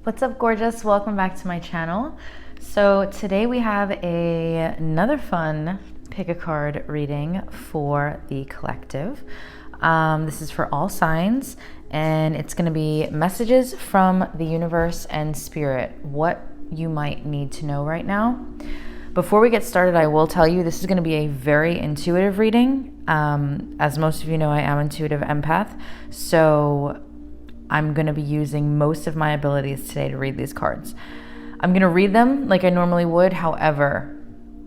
What's up, gorgeous? Welcome back to my channel. So today we have another fun pick a card reading for the collective. This is for all signs, and it's going to be messages from the universe and spirit, what you might need to know right now. Before we get started, I will tell you this is going to be a very intuitive reading. As most of you know, I am intuitive empath, so I'm going to be using most of my abilities today to read these cards. I'm going to read them like I normally would. However,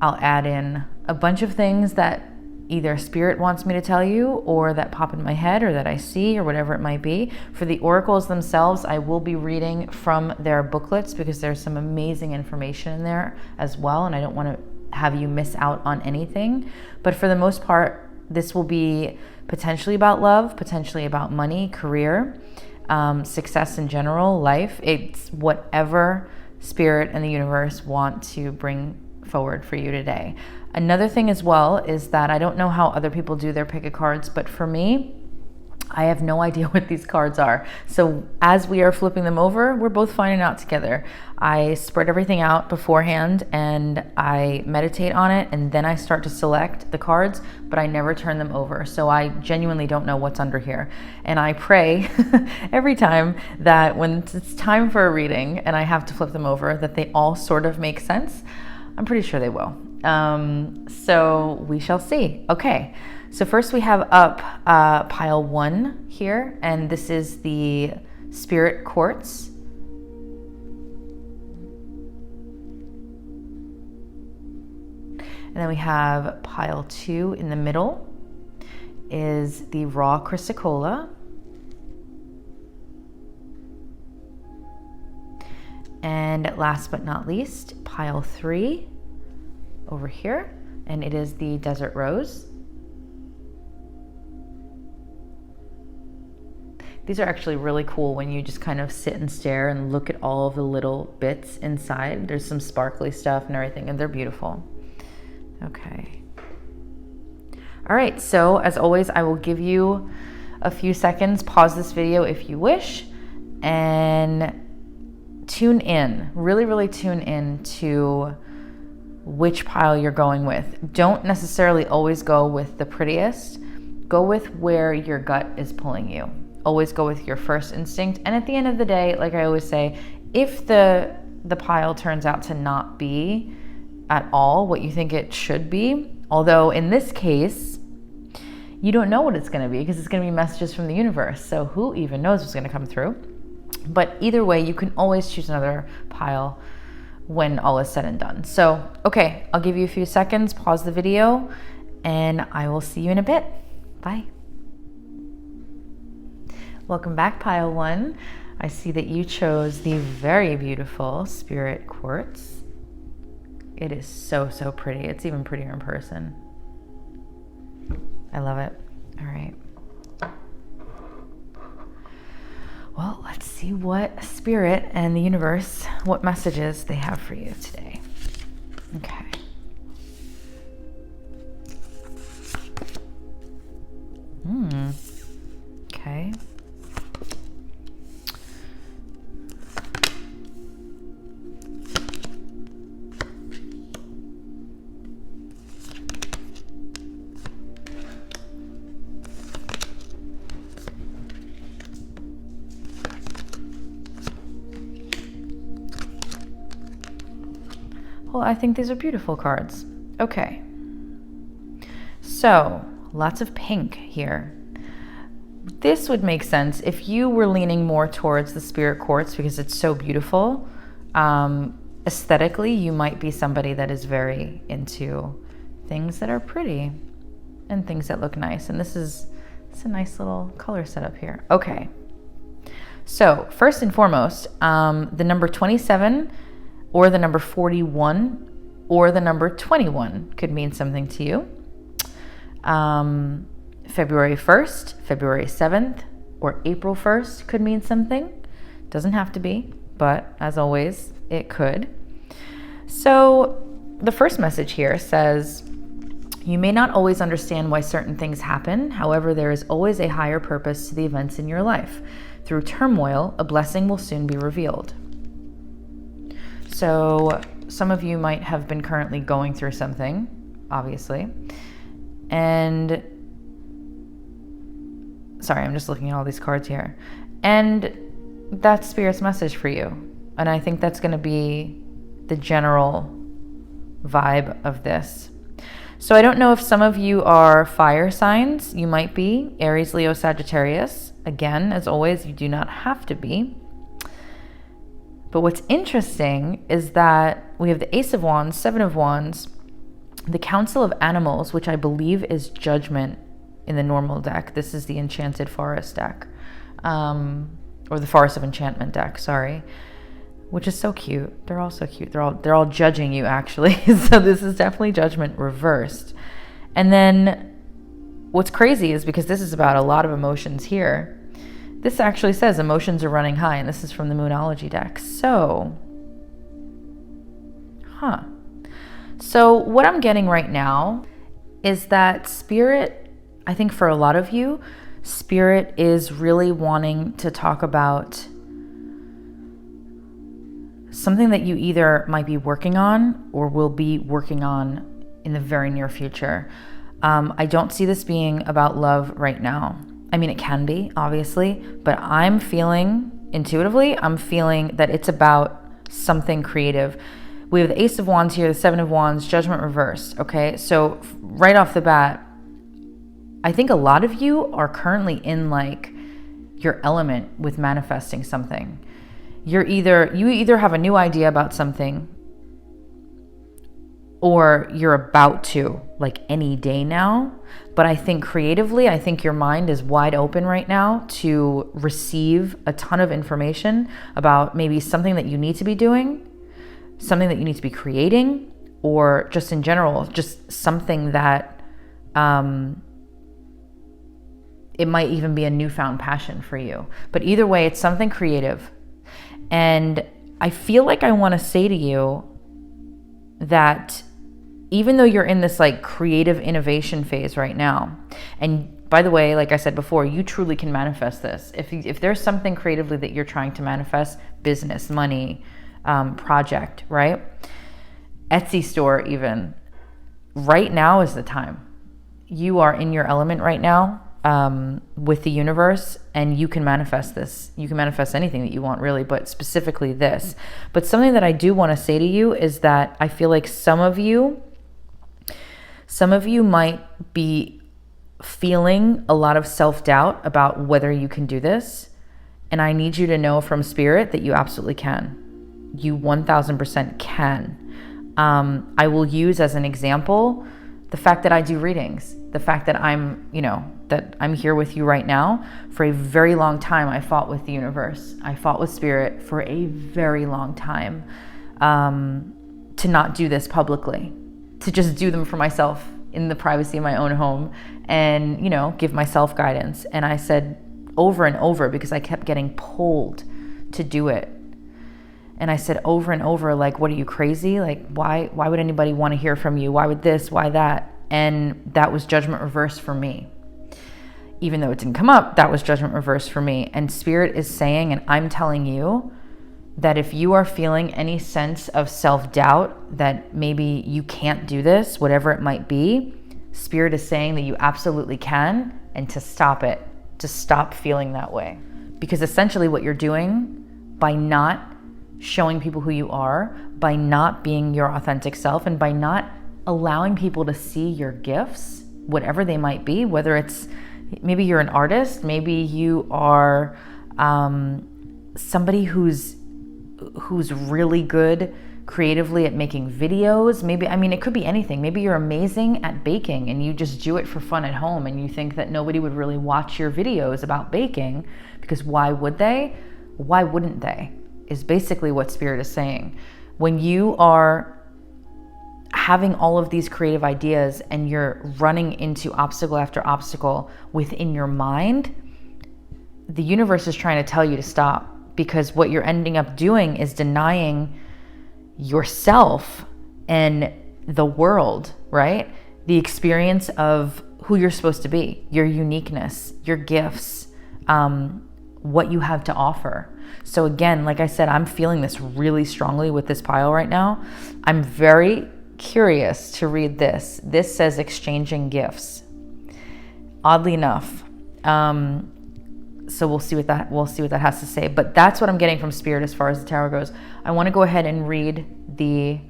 I'll add in a bunch of things that either spirit wants me to tell you or that pop in my head or that I see or whatever it might be. For the oracles themselves, I will be reading from their booklets because there's some amazing information in there as well, and I don't want to have you miss out on anything. But for the most part, this will be potentially about love, potentially about money, career, success in general, life. It's whatever spirit and the universe want to bring forward for you today. Another thing as well is that I don't know how other people do their pick a cards, but for me, I have no idea what these cards are. So as we are flipping them over, we're both finding out together. I spread everything out beforehand and I meditate on it, and then I start to select the cards, but I never turn them over. So I genuinely don't know what's under here. And I pray every time that when it's time for a reading and I have to flip them over, that they all sort of make sense. I'm pretty sure they will. So we shall see. Okay. So first we have up pile 1 here, and this is the spirit quartz. And then we have pile 2 in the middle is the raw chrysocolla. And last but not least, pile 3 over here, and it is the desert rose. These are actually really cool when you just kind of sit and stare and look at all of the little bits inside. There's some sparkly stuff and everything, and they're beautiful. Okay. All right, so as always, I will give you a few seconds. Pause this video if you wish, and tune in. Really tune in to which pile you're going with. Don't necessarily always go with the prettiest. Go with where your gut is pulling you. Always go with your first instinct. And at the end of the day, like I always say, if the pile turns out to not be at all what you think it should be, although in this case, you don't know what it's going to be because it's going to be messages from the universe. So who even knows what's going to come through? But either way, you can always choose another pile when all is said and done. So, okay, I'll give you a few seconds, pause the video, and I will see you in a bit. Bye. Welcome back, pile 1. I see that you chose the very beautiful spirit quartz. It is so pretty. It's even prettier in person. I love it. All right. Well, let's see what spirit and the universe, what messages they have for you today. Okay. Okay. Well, I think these are beautiful cards. Okay. So, lots of pink here. This would make sense if you were leaning more towards the spirit quartz because it's so beautiful. Aesthetically, you might be somebody that is very into things that are pretty and things that look nice. And it's a nice little color setup here. Okay. So, first and foremost, the number 27 or the number 41 or the number 21 could mean something to you. February 1st, February 7th, or April 1st could mean something. Doesn't have to be, but as always, it could. So the first message here says, you may not always understand why certain things happen. However, there is always a higher purpose to the events in your life. Through turmoil, a blessing will soon be revealed. So some of you might have been currently going through something, obviously. And sorry, I'm just looking at all these cards here. And that's Spirit's message for you. And I think that's going to be the general vibe of this. So I don't know if some of you are fire signs. You might be Aries, Leo, Sagittarius. Again, as always, you do not have to be. But what's interesting is that we have the Ace of Wands, Seven of Wands, the Council of Animals, which I believe is Judgment in the normal deck. This is the Enchanted Forest deck, or the Forest of Enchantment deck, sorry, which is so cute. They're all so cute. They're all judging you, actually. So this is definitely Judgment reversed. And then what's crazy is because this is about a lot of emotions here, this actually says emotions are running high, and this is from the Moonology deck. So, So what I'm getting right now is that Spirit, I think for a lot of you, Spirit is really wanting to talk about something that you either might be working on or will be working on in the very near future. I don't see this being about love right now. I mean, it can be, obviously, but I'm feeling, intuitively, that it's about something creative. We have the Ace of Wands here, the Seven of Wands, Judgment reversed, okay? So right off the bat, I think a lot of you are currently in like your element with manifesting something. You either have a new idea about something, or you're about to, like any day now. But I think creatively, I think your mind is wide open right now to receive a ton of information about maybe something that you need to be doing, something that you need to be creating, or just in general, just something that it might even be a newfound passion for you. But either way, it's something creative. And I feel like I want to say to you that even though you're in this like creative innovation phase right now, and by the way, like I said before, you truly can manifest this. If there's something creatively that you're trying to manifest, business, money, project, right? Etsy store even, right now is the time. You are in your element right now with the universe, and you can manifest this. You can manifest anything that you want, really, but specifically this. But something that I do want to say to you is that I feel like some of you might be feeling a lot of self-doubt about whether you can do this. And I need you to know from Spirit that you absolutely can. You 1000% can. I will use as an example the fact that I do readings, the fact that I'm here with you right now. For a very long time, I fought with the universe. I fought with Spirit for a very long time to not do this publicly, to just do them for myself in the privacy of my own home and, give myself guidance. And I said over and over, because I kept getting pulled to do it. And I said over and over, like, what are you, crazy? Like, why would anybody want to hear from you? Why would this? Why that? And that was Judgment reversed for me. Even though it didn't come up, that was Judgment reversed for me. And Spirit is saying, and I'm telling you, that if you are feeling any sense of self-doubt that maybe you can't do this, whatever it might be, Spirit is saying that you absolutely can, and to stop it, to stop feeling that way. Because essentially what you're doing by not showing people who you are, by not being your authentic self, and by not allowing people to see your gifts, whatever they might be, whether it's maybe you're an artist, maybe you are somebody who's really good creatively at making videos. Maybe, it could be anything. Maybe you're amazing at baking and you just do it for fun at home, and you think that nobody would really watch your videos about baking, because why would they? Why wouldn't they? Is basically what Spirit is saying. When you are having all of these creative ideas and you're running into obstacle after obstacle within your mind, the universe is trying to tell you to stop, because what you're ending up doing is denying yourself and the world, right? The experience of who you're supposed to be, your uniqueness, your gifts, what you have to offer. So again, like I said, I'm feeling this really strongly with this pile right now. I'm very curious to read this. This says exchanging gifts. Oddly enough, so we'll see what that has to say. But that's what I'm getting from Spirit as far as the tarot goes. I want to go ahead and read the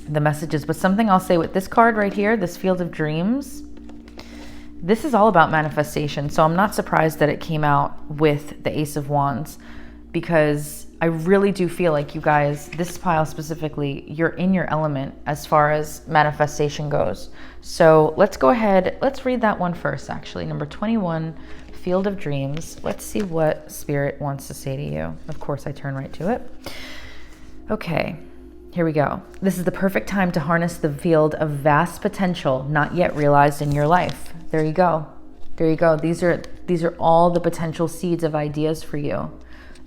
messages. But something I'll say with this card right here, this Field of Dreams, this is all about manifestation. So I'm not surprised that it came out with the Ace of Wands, because I really do feel like you guys, this pile specifically, you're in your element as far as manifestation goes. So let's go ahead. Let's read that one first, actually. Number 21, Field of Dreams. Let's see what Spirit wants to say to you. Of course, I turn right to it. Okay, here we go. This is the perfect time to harness the field of vast potential not yet realized in your life. There you go. There you go. These are all the potential seeds of ideas for you.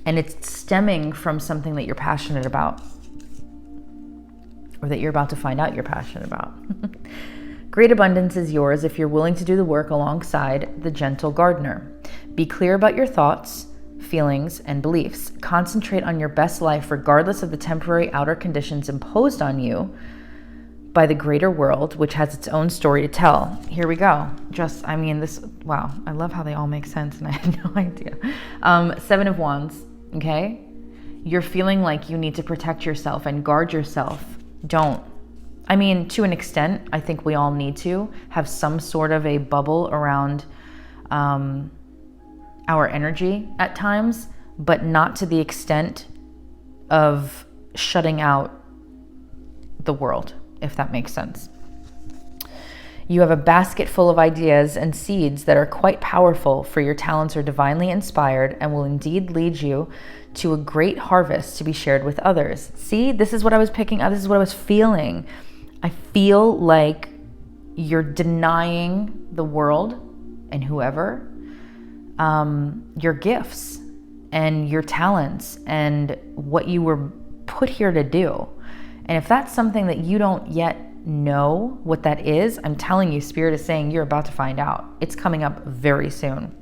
And it's stemming from something that you're passionate about, or that you're about to find out you're passionate about. Great abundance is yours if you're willing to do the work alongside the gentle gardener. Be clear about your thoughts, feelings, and beliefs. Concentrate on your best life regardless of the temporary outer conditions imposed on you by the greater world, which has its own story to tell. Here we go. Wow, I love how they all make sense, and I had no idea. 7 of Wands, okay? You're feeling like you need to protect yourself and guard yourself. Don't. I mean, to an extent, I think we all need to have some sort of a bubble around our energy at times, but not to the extent of shutting out the world, if that makes sense. You have a basket full of ideas and seeds that are quite powerful, for your talents are divinely inspired and will indeed lead you to a great harvest to be shared with others. See, this is what I was picking up. This is what I was feeling. I feel like you're denying the world and whoever your gifts and your talents and what you were put here to do. And if that's something that you don't yet know what that is, I'm telling you, Spirit is saying you're about to find out. It's coming up very soon.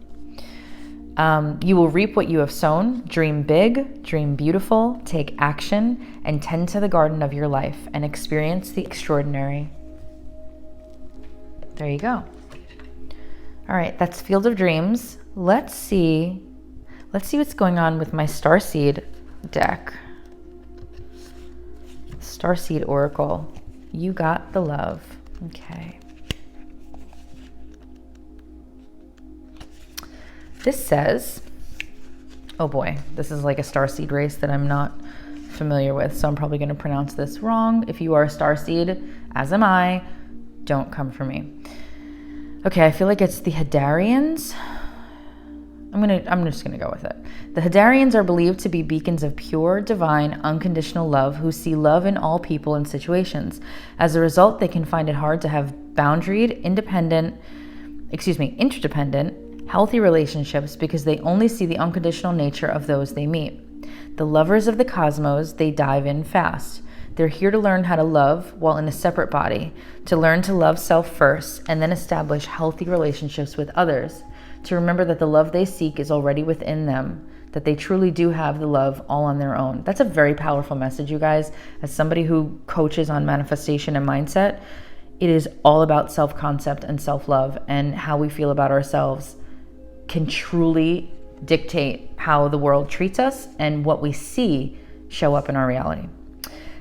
You will reap what you have sown. Dream big, dream beautiful, take action, and tend to the garden of your life and experience the extraordinary. There you go. All right, that's Field of Dreams. Let's see what's going on with my Starseed deck. Starseed Oracle. You got the love. Okay. This says, oh boy, this is like a starseed race that I'm not familiar with, so I'm probably going to pronounce this wrong. If you are a starseed, as am I, don't come for me. Okay, I feel like it's the Hadarians. I'm just gonna go with it. The Hadarians are believed to be beacons of pure, divine, unconditional love who see love in all people and situations. As a result, they can find it hard to have boundaried, interdependent, healthy relationships because they only see the unconditional nature of those they meet. The lovers of the cosmos, they dive in fast. They're here to learn how to love while in a separate body, to learn to love self first, and then establish healthy relationships with others, to remember that the love they seek is already within them, that they truly do have the love all on their own. That's a very powerful message, you guys. As somebody who coaches on manifestation and mindset, it is all about self-concept and self-love, and how we feel about ourselves can truly dictate how the world treats us and what we see show up in our reality.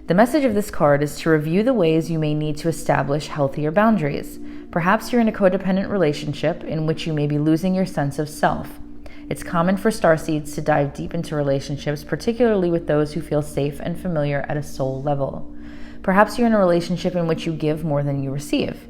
The message of this card is to review the ways you may need to establish healthier boundaries. Perhaps you're in a codependent relationship in which you may be losing your sense of self. It's common for starseeds to dive deep into relationships, particularly with those who feel safe and familiar at a soul level. Perhaps you're in a relationship in which you give more than you receive.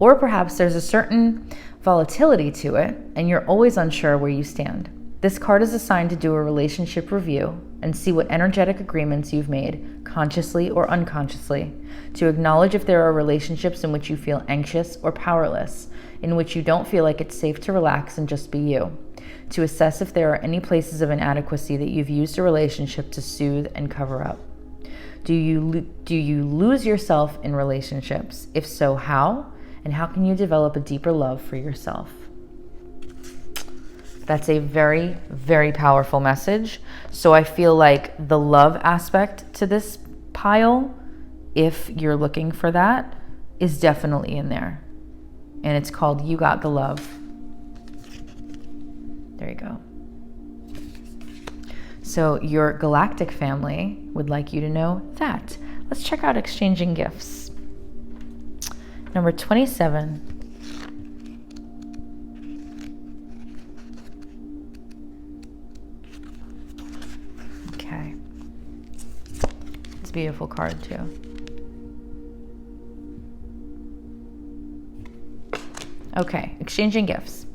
Or perhaps there's a certain volatility to it, and you're always unsure where you stand. This card is assigned to do a relationship review and see what energetic agreements you've made, consciously or unconsciously, to acknowledge if there are relationships in which you feel anxious or powerless, in which you don't feel like it's safe to relax and just be you, to assess if there are any places of inadequacy that you've used a relationship to soothe and cover up. Do you lose yourself in relationships? If so, how? And how can you develop a deeper love for yourself? That's a very, very powerful message. So I feel like the love aspect to this pile, if you're looking for that, is definitely in there. And it's called You Got the Love. There you go. So your galactic family would like you to know that. Let's check out exchanging gifts. Number 27. Okay. It's a beautiful card too. Okay, exchanging gifts.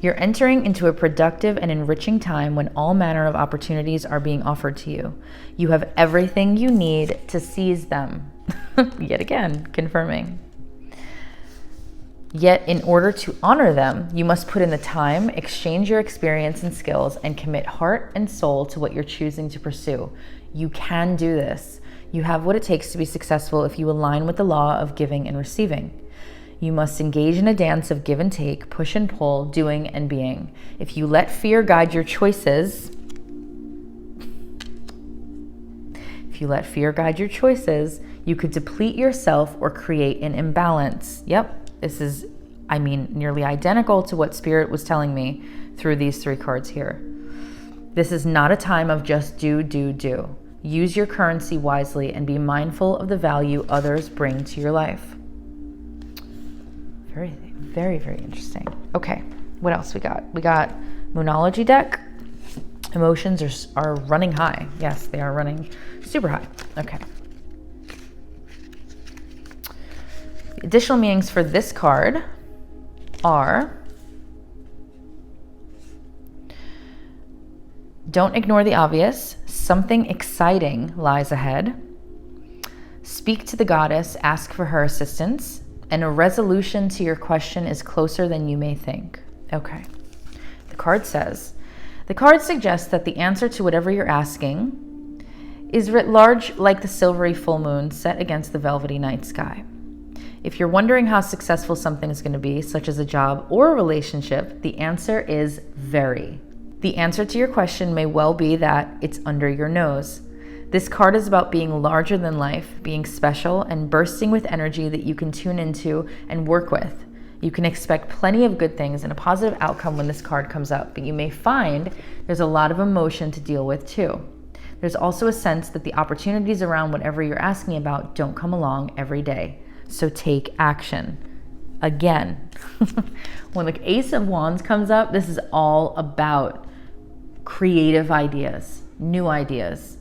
You're entering into a productive and enriching time when all manner of opportunities are being offered to you. You have everything you need to seize them. Yet again, confirming. Yet, in order to honor them, you must put in the time, exchange your experience and skills, and commit heart and soul to what you're choosing to pursue. You can do this. You have what it takes to be successful if you align with the law of giving and receiving. You must engage in a dance of give and take, push and pull, doing and being. If you let fear guide your choices, you could deplete yourself or create an imbalance. Yep, this is, nearly identical to what Spirit was telling me through these 3 cards here. This is not a time of just do. Use your currency wisely and be mindful of the value others bring to your life. Very, very, very interesting. Okay, what else we got? We got Moonology deck. Emotions are running high. Yes, they are running super high. Okay. Additional meanings for this card are: don't ignore the obvious. Something exciting lies ahead. Speak to the goddess. Ask for her assistance. And a resolution to your question is closer than you may think. Okay. The card suggests that the answer to whatever you're asking is writ large like the silvery full moon set against the velvety night sky. If you're wondering how successful something is going to be, such as a job or a relationship, the answer is very. The answer to your question may well be that it's under your nose. This card is about being larger than life, being special, and bursting with energy that you can tune into and work with. You can expect plenty of good things and a positive outcome when this card comes up, but you may find there's a lot of emotion to deal with too. There's also a sense that the opportunities around whatever you're asking about don't come along every day. So take action. Again, when the Ace of Wands comes up, this is all about creative ideas, new ideas.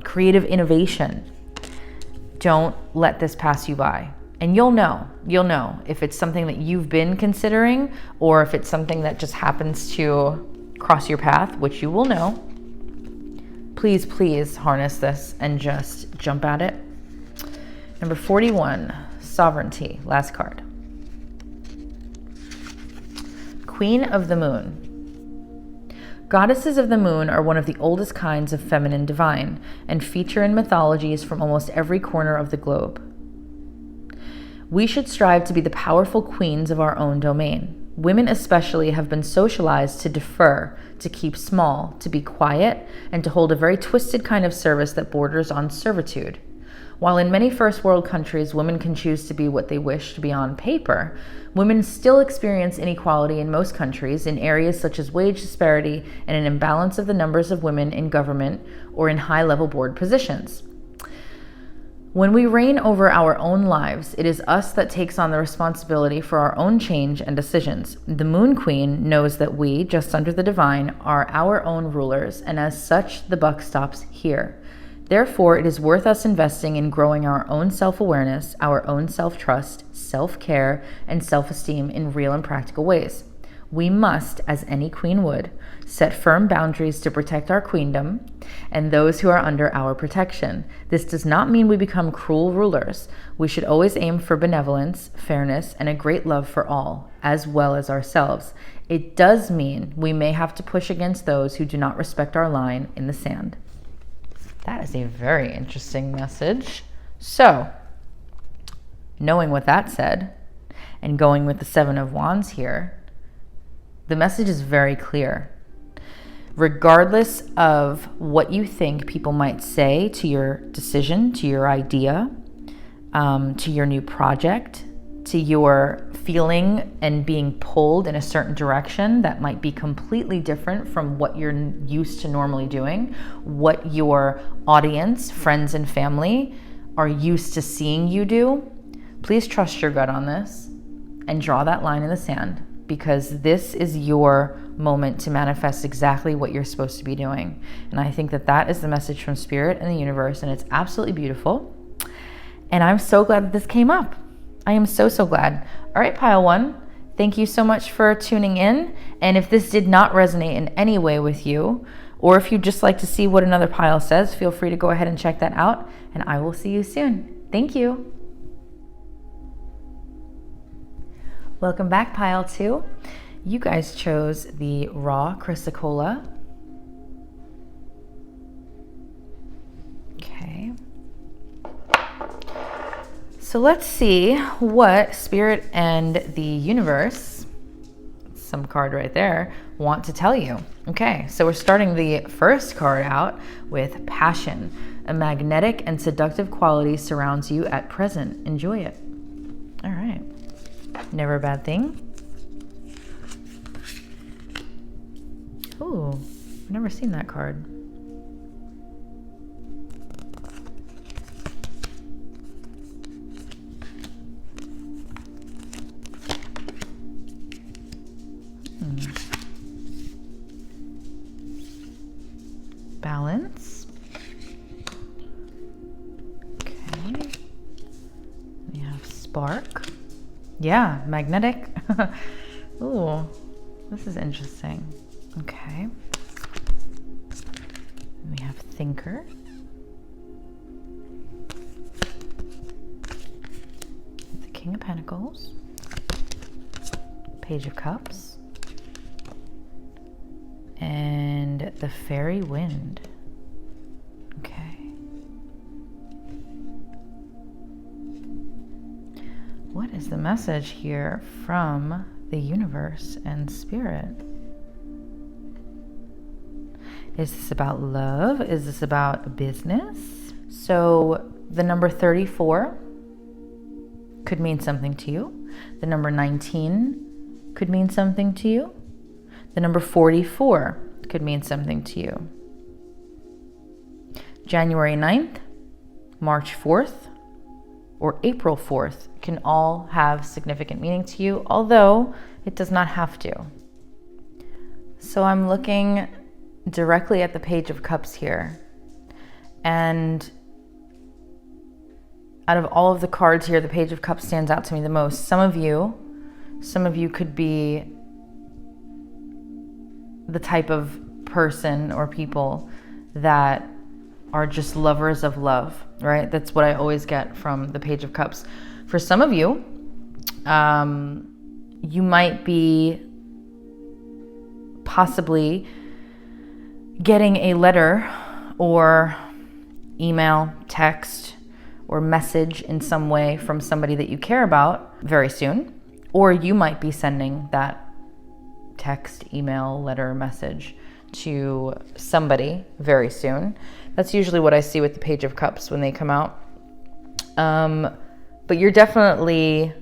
Creative innovation. Don't let this pass you by. And you'll know if it's something that you've been considering or if it's something that just happens to cross your path, which you will know. Please harness this and just jump at it. Number 41, sovereignty, last card. Queen of the Moon. Goddesses of the moon are one of the oldest kinds of feminine divine and feature in mythologies from almost every corner of the globe. We should strive to be the powerful queens of our own domain. Women especially have been socialized to defer, to keep small, to be quiet, and to hold a very twisted kind of service that borders on servitude. While in many first world countries women can choose to be what they wish to be on paper, women still experience inequality in most countries in areas such as wage disparity and an imbalance of the numbers of women in government or in high-level board positions. When we reign over our own lives, it is us that takes on the responsibility for our own change and decisions. The Moon Queen knows that we, just under the divine, are our own rulers, and as such, the buck stops here. Therefore, it is worth us investing in growing our own self-awareness, our own self-trust, self-care, and self-esteem in real and practical ways. We must, as any queen would, set firm boundaries to protect our queendom and those who are under our protection. This does not mean we become cruel rulers. We should always aim for benevolence, fairness, and a great love for all, as well as ourselves. It does mean we may have to push against those who do not respect our line in the sand. That is a very interesting message. So, knowing what that said, and going with the Seven of Wands here, The message is very clear. Regardless of what you think people might say to your decision, to your idea, to your new project, to your feeling and being pulled in a certain direction that might be completely different from what you're used to normally doing, what your audience, friends and family are used to seeing you do, please trust your gut on this and draw that line in the sand, because this is your moment to manifest exactly what you're supposed to be doing. And I think that that is the message from Spirit and the universe, and it's absolutely beautiful. And I'm so glad that this came up. I am so, so glad. All right, pile one, thank you so much for tuning in. And if this did not resonate in any way with you, or if you'd just like to see what another pile says, feel free to go ahead and check that out. And I will see you soon. Thank you. Welcome back, pile two. You guys chose the raw chrysocolla. Okay. So let's see what Spirit and the universe, some card right there, want to tell you. Okay, so we're starting the first card out with passion. A magnetic and seductive quality surrounds you at present. Enjoy it. All right. Never a bad thing. Ooh, I've never seen that card. Balance. Okay. We have spark. Yeah, magnetic. Ooh, this is interesting. Okay. We have thinker. The King of Pentacles. Page of Cups. And the Fairy Wind. Okay. What is the message here from the universe and Spirit? Is this about love? Is this about business? So the number 34 could mean something to you. The number 19 could mean something to you. The number 44 could mean something to you. January 9th, March 4th, or April 4th can all have significant meaning to you, although it does not have to. So I'm looking directly at the Page of Cups here. And out of all of the cards here, the Page of Cups stands out to me the most. Some of you could be the type of person or people that are just lovers of love, right? That's what I always get from the Page of Cups. For some of you, you might be possibly getting a letter or email, text, or message in some way from somebody that you care about very soon. Or you might be sending that text, email, letter, message to somebody very soon. That's usually what I see with the Page of Cups when they come out. But you're definitely...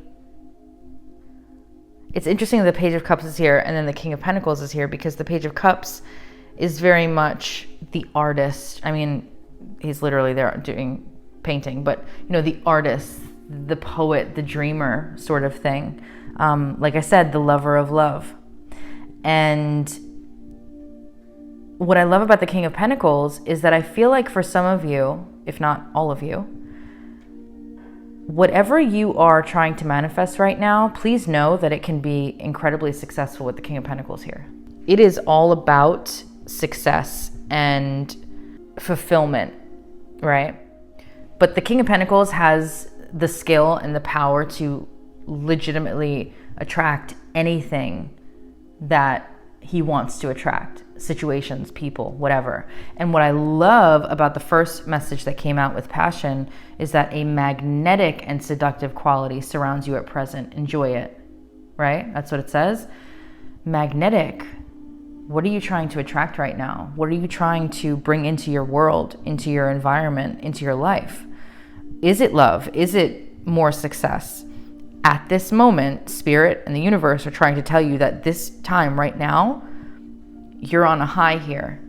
It's interesting that the Page of Cups is here and then the King of Pentacles is here, because the Page of Cups is very much the artist. I mean, he's literally there doing painting, but you know, the artist, the poet, the dreamer sort of thing. Like I said, the lover of love. And what I love about the King of Pentacles is that I feel like for some of you, if not all of you, whatever you are trying to manifest right now, please know that it can be incredibly successful with the King of Pentacles here. It is all about success and fulfillment, right? But the King of Pentacles has the skill and the power to legitimately attract anything that he wants to attract. Situations, people, whatever. And what I love about the first message that came out with passion is that a magnetic and seductive quality surrounds you at present. Enjoy it, right? That's what it says. magnetic, what are you trying to attract right now? What are you trying to bring into your world, into your environment, into your life? Is it love? Is it more success? At this moment, Spirit and the universe are trying to tell you that this time right now, you're on a high here.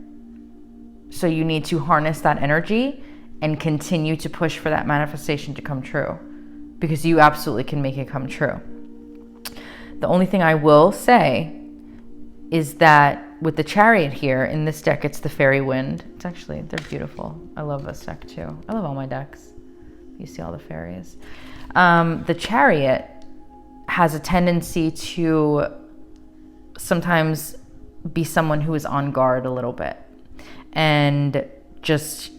So you need to harness that energy and continue to push for that manifestation to come true, because you absolutely can make it come true. The only thing I will say is that with the Chariot here in this deck, it's the Fairy Wind. It's actually, they're beautiful. I love this deck too. I love all my decks. You see all the fairies. The Chariot has a tendency to sometimes be someone who is on guard a little bit and just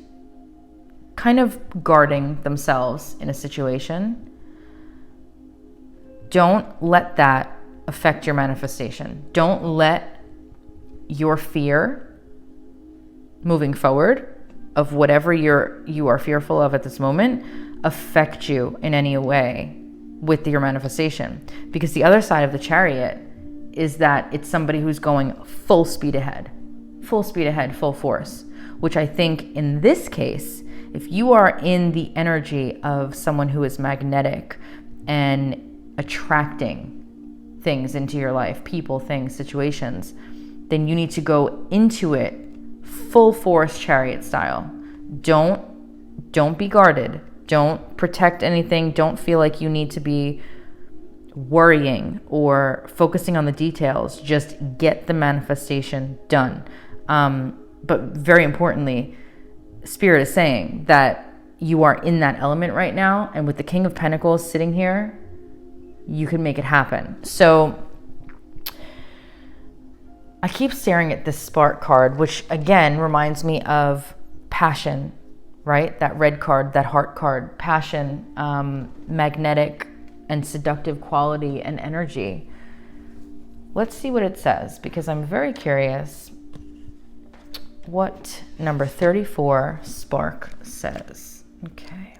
kind of guarding themselves in a situation. Don't let that affect your manifestation. Don't let your fear moving forward of whatever you are fearful of at this moment affect you in any way with your manifestation. Because the other side of the Chariot is that it's somebody who's going full speed ahead, full force, which I think in this case, if you are in the energy of someone who is magnetic and attracting things into your life, people, things, situations, then you need to go into it full force Chariot style. Don't be guarded. Don't protect anything. Don't feel like you need to be worrying or focusing on the details. Just get the manifestation done. But very importantly, Spirit is saying that you are in that element right now, and with the King of Pentacles sitting here, you can make it happen. So I keep staring at this Spark card, which again reminds me of passion, right? That red card, that heart card, passion, magnetic and seductive quality and energy. Let's see what it says, because I'm very curious what number 34 Spark says. Okay.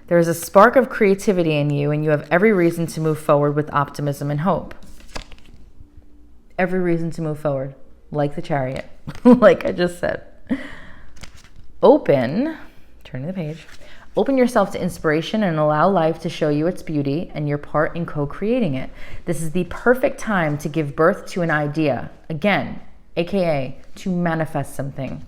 There is a spark of creativity in you, and you have every reason to move forward with optimism and hope. Every reason to move forward, like the Chariot, like I just said. Turning the page, open yourself to inspiration and allow life to show you its beauty and your part in co-creating it. This is the perfect time to give birth to an idea, again, aka to manifest something.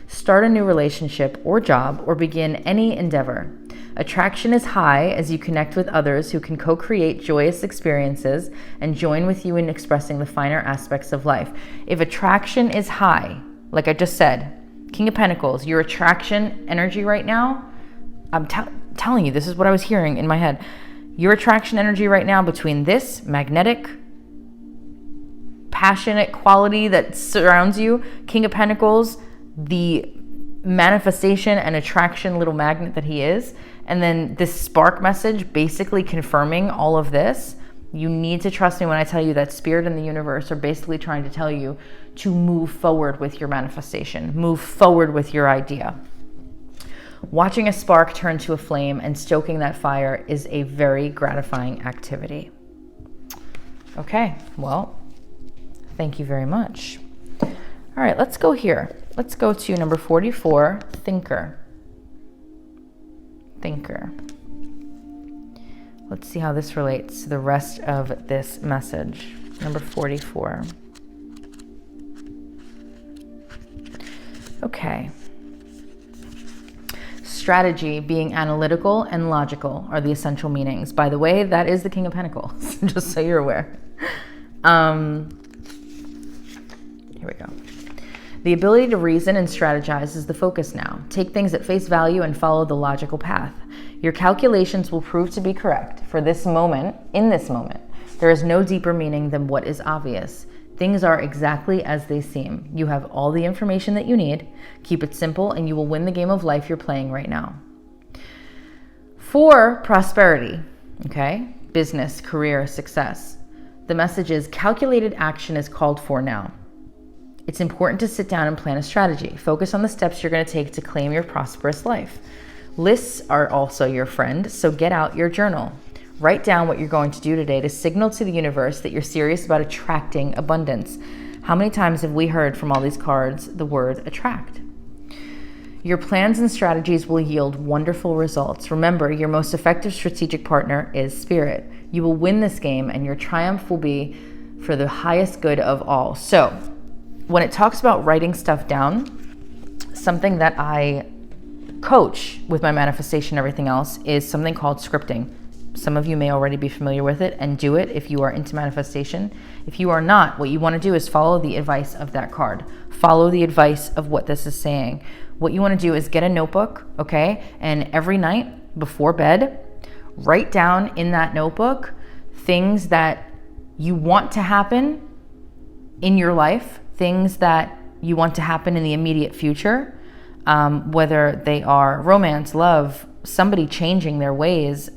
Start a new relationship or job, or begin any endeavor. Attraction is high as you connect with others who can co-create joyous experiences and join with you in expressing the finer aspects of life. If attraction is high, like I just said, King of Pentacles, your attraction energy right now, I'm telling you, this is what I was hearing in my head. Your attraction energy right now between this magnetic, passionate quality that surrounds you, King of Pentacles, the manifestation and attraction little magnet that he is, and then this spark message basically confirming all of this. You need to trust me when I tell you that Spirit and the universe are basically trying to tell you to move forward with your manifestation, move forward with your idea. Watching a spark turn to a flame and stoking that fire is a very gratifying activity. Okay, well, thank you very much. All right, let's go here. Let's go to number 44, Thinker. Let's see how this relates to the rest of this message. Number 44. Okay. Strategy, being analytical and logical are the essential meanings. By the way, that is the King of Pentacles, just so you're aware. Here we go. The ability to reason and strategize is the focus now. Take things at face value and follow the logical path. Your calculations will prove to be correct. For this moment, in this moment, there is no deeper meaning than what is obvious. Things are exactly as they seem. You have all the information that you need. Keep it simple and you will win the game of life you're playing right now. For prosperity, okay, business, career, success, the message is calculated action is called for now. It's important to sit down and plan a strategy. Focus on the steps you're going to take to claim your prosperous life. Lists are also your friend, so get out your journal. Write down what you're going to do today to signal to the universe that you're serious about attracting abundance. How many times have we heard from all these cards the word attract? Your plans and strategies will yield wonderful results. Remember, your most effective strategic partner is spirit. You will win this game, and your triumph will be for the highest good of all. So, when it talks about writing stuff down, something that I coach with my manifestation and everything else is something called scripting. Some of you may already be familiar with it and do it if you are into manifestation. If you are not, what you want to do is follow the advice of that card. Follow the advice of what this is saying. What you want to do is get a notebook, okay? And every night before bed, write down in that notebook things that you want to happen in your life, things that you want to happen in the immediate future, whether they are romance, love, somebody changing their ways,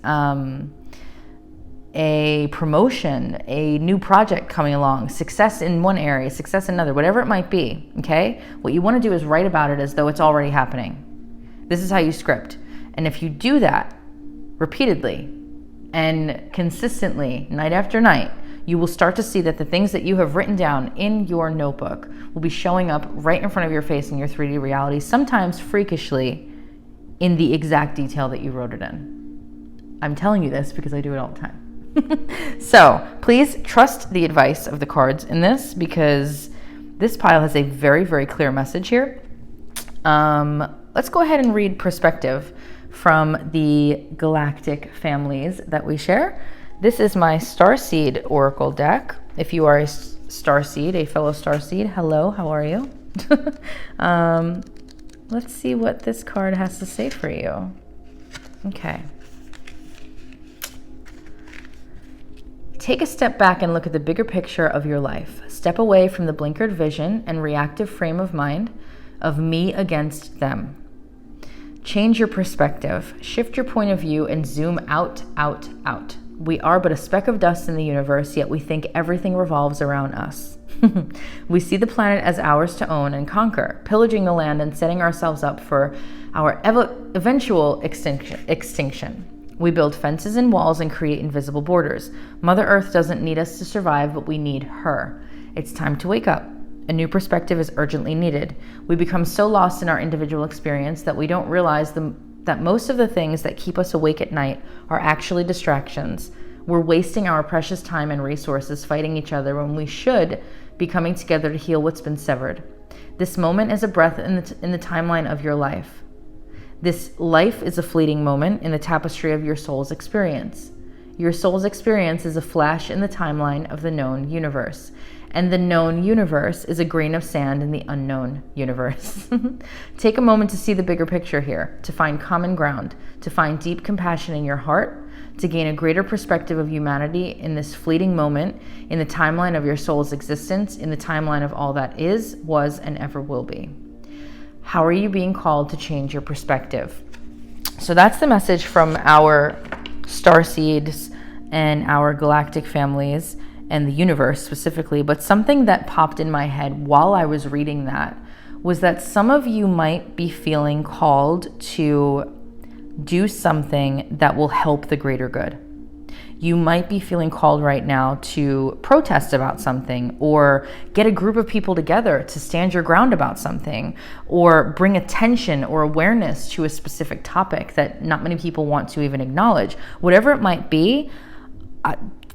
a promotion, a new project coming along, success in one area, success in another, whatever it might be, okay? What you want to do is write about it as though it's already happening. This is how you script. And if you do that repeatedly and consistently, night after night, you will start to see that the things that you have written down in your notebook will be showing up right in front of your face in your 3D reality, sometimes freakishly in the exact detail that you wrote it in. I'm telling you this because I do it all the time. So please trust the advice of the cards in this, because this pile has a very, very clear message here. Let's go ahead and read perspective from the galactic families that we share. This is my Starseed Oracle deck. If you are a Starseed, a fellow Starseed, hello, how are you? Let's see what this card has to say for you. Okay. Take a step back and look at the bigger picture of your life. Step away from the blinkered vision and reactive frame of mind of me against them. Change your perspective. Shift your point of view and zoom out, out, out. We are but a speck of dust in the universe, yet we think everything revolves around us. We see the planet as ours to own and conquer, pillaging the land and setting ourselves up for our eventual extinction. We build fences and walls and create invisible borders. Mother Earth doesn't need us to survive, but we need her. It's time to wake up. A new perspective is urgently needed. We become so lost in our individual experience that we don't realize that most of the things that keep us awake at night are actually distractions. We're wasting our precious time and resources fighting each other when we should be coming together to heal what's been severed. This moment is a breath in the timeline of your life. This life is a fleeting moment in the tapestry of your soul's experience. Your soul's experience is a flash in the timeline of the known universe. And the known universe is a grain of sand in the unknown universe. Take a moment to see the bigger picture here, to find common ground, to find deep compassion in your heart, to gain a greater perspective of humanity in this fleeting moment, in the timeline of your soul's existence, in the timeline of all that is, was, and ever will be. How are you being called to change your perspective? So that's the message from our starseeds and our galactic families and the universe specifically. But something that popped in my head while I was reading that was that some of you might be feeling called to do something that will help the greater good. You might be feeling called right now to protest about something, or get a group of people together to stand your ground about something, or bring attention or awareness to a specific topic that not many people want to even acknowledge. Whatever it might be,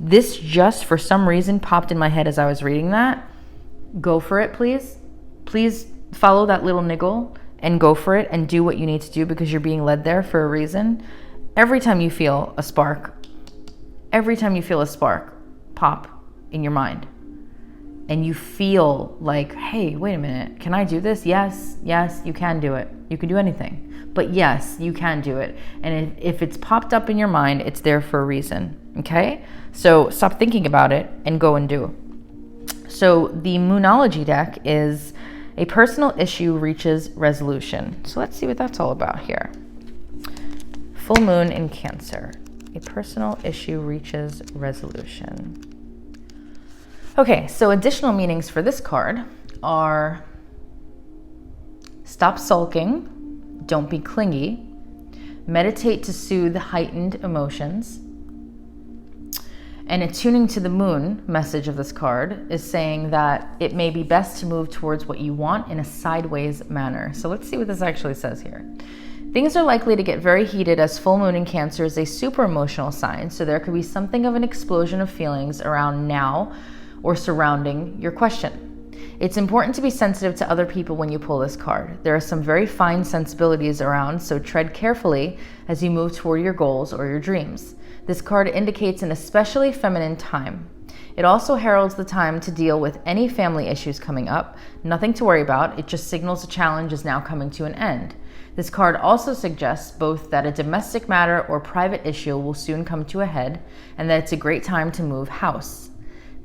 this just for some reason popped in my head as I was reading that. Go for it, please. Please follow that little niggle and go for it and do what you need to do, because you're being led there for a reason. Every time you feel a spark pop in your mind, and you feel like, hey, wait a minute, can I do this? Yes, you can do it. You can do anything, but yes, you can do it. And if it's popped up in your mind, it's there for a reason, okay? So stop thinking about it and go and do. So the Moonology deck is a personal issue reaches resolution. So let's see what that's all about here. Full moon in Cancer. A personal issue reaches resolution. Okay, so additional meanings for this card are: stop sulking, don't be clingy, meditate to soothe heightened emotions, And attuning to the moon message of this card is saying that it may be best to move towards what you want in a sideways manner. So let's see what this actually says here. Things are likely to get very heated as full moon in Cancer is a super emotional sign. So there could be something of an explosion of feelings around now or surrounding your question. It's important to be sensitive to other people when you pull this card. There are some very fine sensibilities around, so tread carefully as you move toward your goals or your dreams. This card indicates an especially feminine time. It also heralds the time to deal with any family issues coming up. Nothing to worry about, it just signals a challenge is now coming to an end. This card also suggests both that a domestic matter or private issue will soon come to a head, and that it's a great time to move house.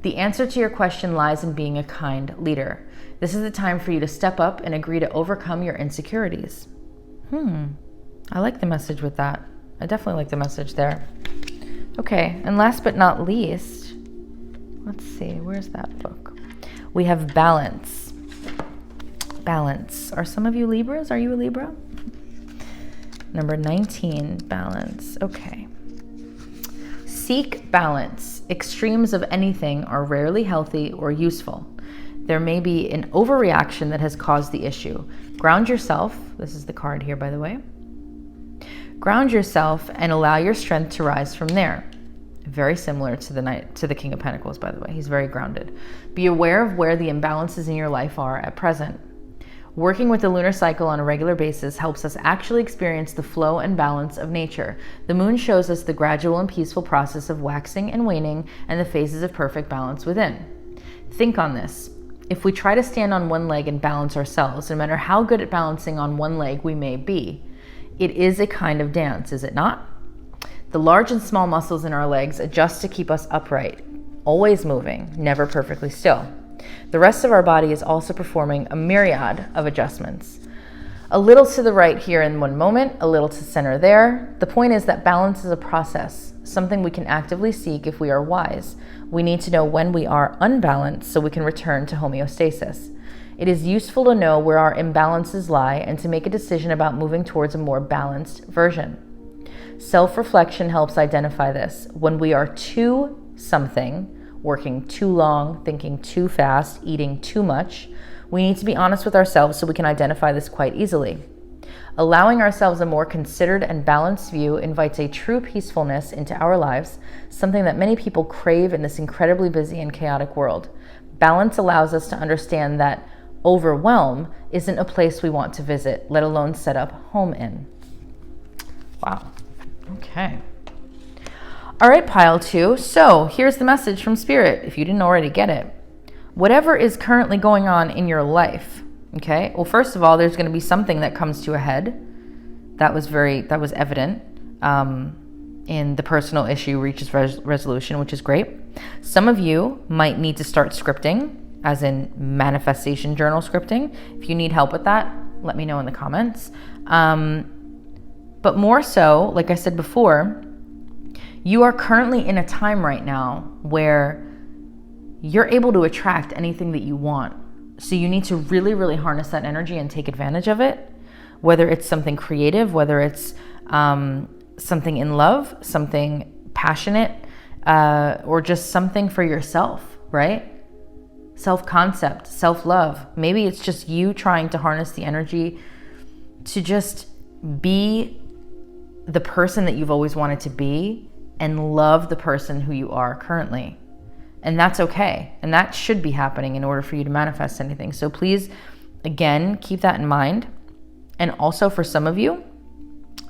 The answer to your question lies in being a kind leader. This is the time for you to step up and agree to overcome your insecurities. I like the message with that. I definitely like the message there. Okay, and last but not least, let's see, where's that book? We have balance. Balance. Are some of you Libras? Are you a Libra? Number 19, balance. Okay. Seek balance. Extremes of anything are rarely healthy or useful. There may be an overreaction that has caused the issue. Ground yourself. This is the card here, by the way. Ground yourself and allow your strength to rise from there. Very similar to the King of Pentacles, by the way. He's very grounded. Be aware of where the imbalances in your life are at present. Working with the lunar cycle on a regular basis helps us actually experience the flow and balance of nature. The moon shows us the gradual and peaceful process of waxing and waning and the phases of perfect balance within. Think on this. If we try to stand on one leg and balance ourselves, no matter how good at balancing on one leg we may be, it is a kind of dance, is it not? The large and small muscles in our legs adjust to keep us upright, always moving, never perfectly still. The rest of our body is also performing a myriad of adjustments. A little to the right here in one moment, a little to center there. The point is that balance is a process, something we can actively seek if we are wise. We need to know when we are unbalanced so we can return to homeostasis. It is useful to know where our imbalances lie and to make a decision about moving towards a more balanced version. Self-reflection helps identify this. When we are too something, working too long, thinking too fast, eating too much, we need to be honest with ourselves so we can identify this quite easily. Allowing ourselves a more considered and balanced view invites a true peacefulness into our lives, something that many people crave in this incredibly busy and chaotic world. Balance allows us to understand that overwhelm isn't a place we want to visit, let alone set up home in. Wow. Okay. All right, pile 2. So here's the message from Spirit, if you didn't already get it. Whatever is currently going on in your life, okay? Well, first of all, there's going to be something that comes to a head. That was evident in the personal issue reaches resolution, which is great. Some of you might need to start scripting, as in manifestation journal scripting. If you need help with that, let me know in the comments. But more so, like I said before, you are currently in a time right now where you're able to attract anything that you want. So you need to really, really harness that energy and take advantage of it, whether it's something creative, whether it's something in love, something passionate, or just something for yourself, right? Self-concept, self-love. Maybe it's just you trying to harness the energy to just be the person that you've always wanted to be and love the person who you are currently. And that's okay. And that should be happening in order for you to manifest anything. So please, again, keep that in mind. And also for some of you,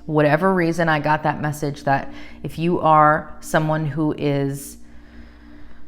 whatever reason I got that message that if you are someone who is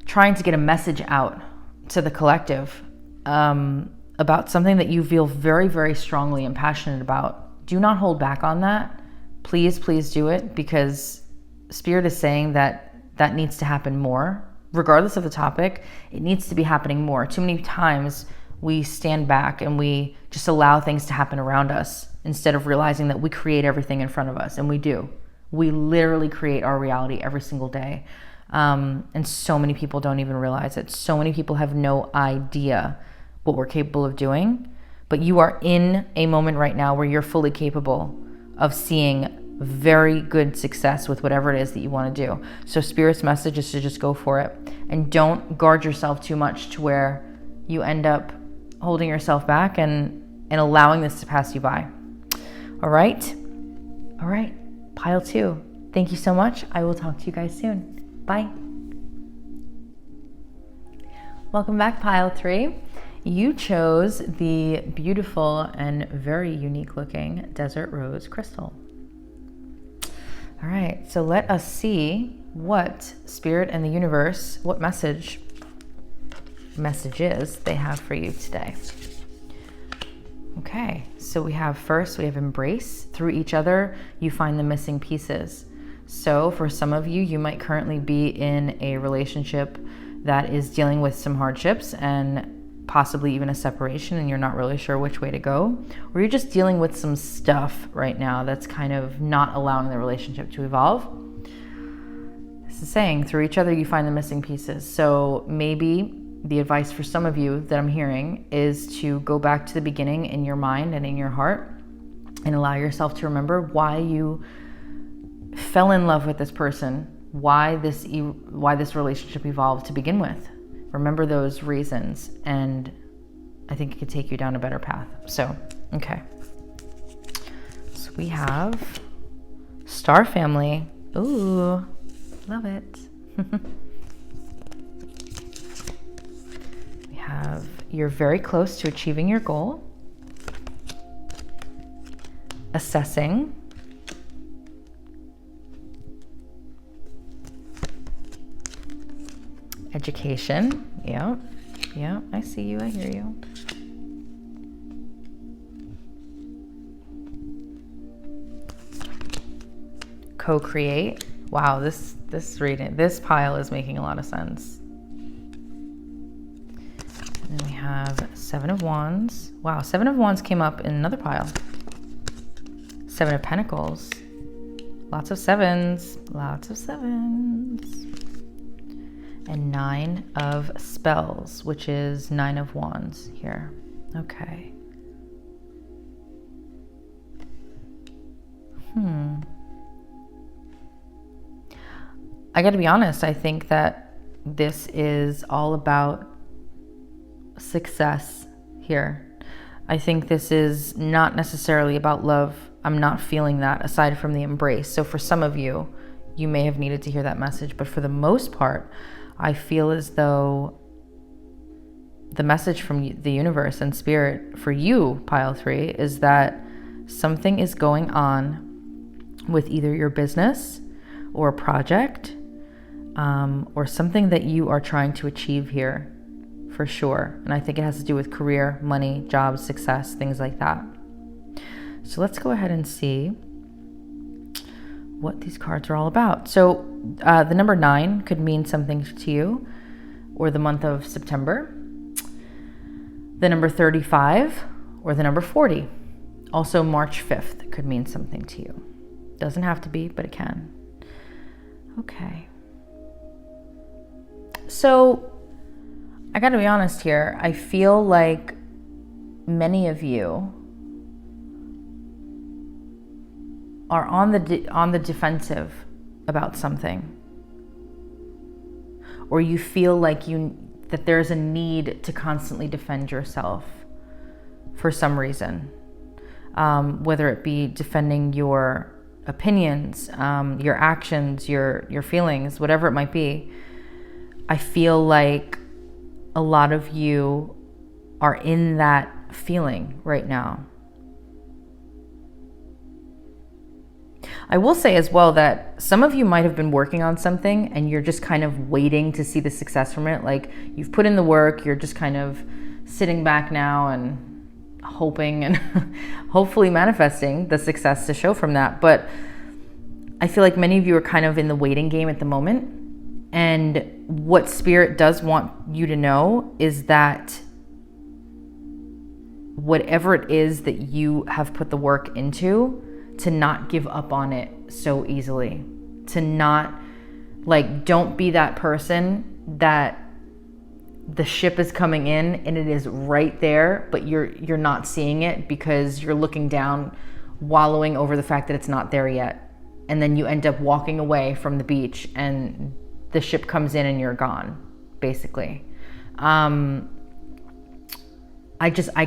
trying to get a message out to the collective about something that you feel very, very strongly and passionate about, do not hold back on that. Please, please do it, because Spirit is saying that that needs to happen more. Regardless of the topic, it needs to be happening more. Too many times we stand back and we just allow things to happen around us instead of realizing that we create everything in front of us. And we do. We literally create our reality every single day. And so many people don't even realize it. So many people have no idea what we're capable of doing. But you are in a moment right now where you're fully capable of seeing very good success with whatever it is that you want to do. So Spirit's message is to just go for it, and don't guard yourself too much to where you end up holding yourself back and allowing this to pass you by. All right, pile 2. Thank you so much. I will talk to you guys soon. Bye. Welcome back, pile 3. You chose the beautiful and very unique looking Desert Rose Crystal. All right, so let us see what Spirit and the universe, what messages they have for you today. Okay, so we have embrace. Through each other, you find the missing pieces. So for some of you, you might currently be in a relationship that is dealing with some hardships and possibly even a separation, and you're not really sure which way to go, or you're just dealing with some stuff right now that's kind of not allowing the relationship to evolve. This is saying through each other you find the missing pieces. So maybe the advice for some of you that I'm hearing is to go back to the beginning in your mind and in your heart and allow yourself to remember why you fell in love with this person, why this relationship evolved to begin with. Remember those reasons, and I think it could take you down a better path. So, okay. So we have Star Family. Ooh, love it. We have you're very close to achieving your goal. Assessing. Education. Yeah, I see you, I hear you. Co-create. Wow, this pile is making a lot of sense. And then we have 7 of Wands. Wow, 7 of Wands came up in another pile. 7 of Pentacles. Lots of sevens. And 9 of Spells, which is 9 of Wands here. Okay. I gotta be honest, I think that this is all about success here. I think this is not necessarily about love. I'm not feeling that aside from the embrace. So for some of you, you may have needed to hear that message, but for the most part, I feel as though the message from the universe and Spirit for you, pile 3, is that something is going on with either your business or a project, or something that you are trying to achieve here, for sure. And I think it has to do with career, money, jobs, success, things like that. So let's go ahead and see what these cards are all about. So the number 9 could mean something to you, or the month of September. The number 35 or the number 40. Also March 5th could mean something to you. Doesn't have to be, but it can. Okay. So I gotta be honest here. I feel like many of you are on the defensive about something, or you feel like that there's a need to constantly defend yourself for some reason, whether it be defending your opinions, your actions, your feelings, whatever it might be. I feel like a lot of you are in that feeling right now. I will say as well that some of you might have been working on something and you're just kind of waiting to see the success from it. Like you've put in the work, you're just kind of sitting back now and hoping and hopefully manifesting the success to show from that. But I feel like many of you are kind of in the waiting game at the moment. And what Spirit does want you to know is that whatever it is that you have put the work into, to not give up on it so easily. To not, don't be that person that the ship is coming in and it is right there, but you're not seeing it because you're looking down, wallowing over the fact that it's not there yet. and then you end up walking away from the beach and the ship comes in and you're gone, basically. I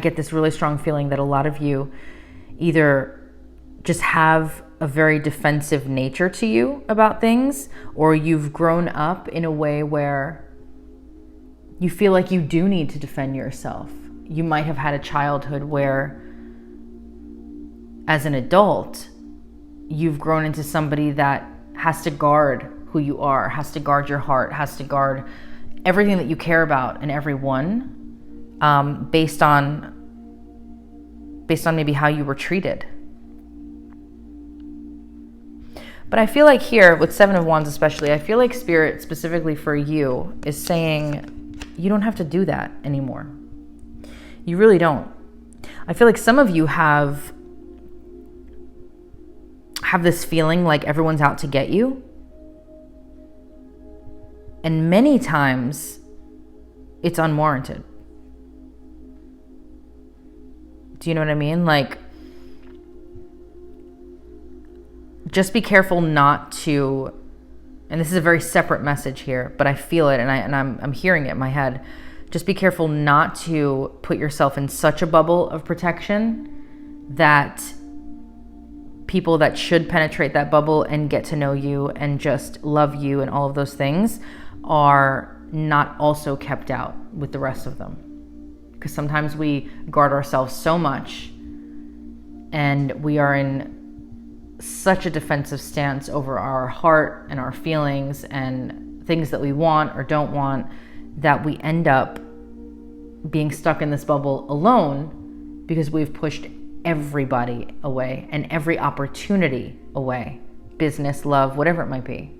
get this really strong feeling that a lot of you either just have a very defensive nature to you about things, or you've grown up in a way where you feel like you do need to defend yourself. You might have had a childhood where, as an adult, you've grown into somebody that has to guard who you are, has to guard your heart, has to guard everything that you care about and everyone, based on maybe how you were treated. But I feel like here, with Seven of Wands especially, I feel like Spirit, specifically for you, is saying you don't have to do that anymore. You really don't. I feel like some of you have this feeling like everyone's out to get you. And many times, it's unwarranted. Do you know what I mean? Like, just be careful not to, and this is a very separate message here, but I feel it and I'm hearing it in my head. Just be careful not to put yourself in such a bubble of protection that people that should penetrate that bubble and get to know you and just love you and all of those things are not also kept out with the rest of them. Because sometimes we guard ourselves so much and we are in such a defensive stance over our heart and our feelings and things that we want or don't want, that we end up being stuck in this bubble alone because we've pushed everybody away and every opportunity away. Business, love, whatever it might be.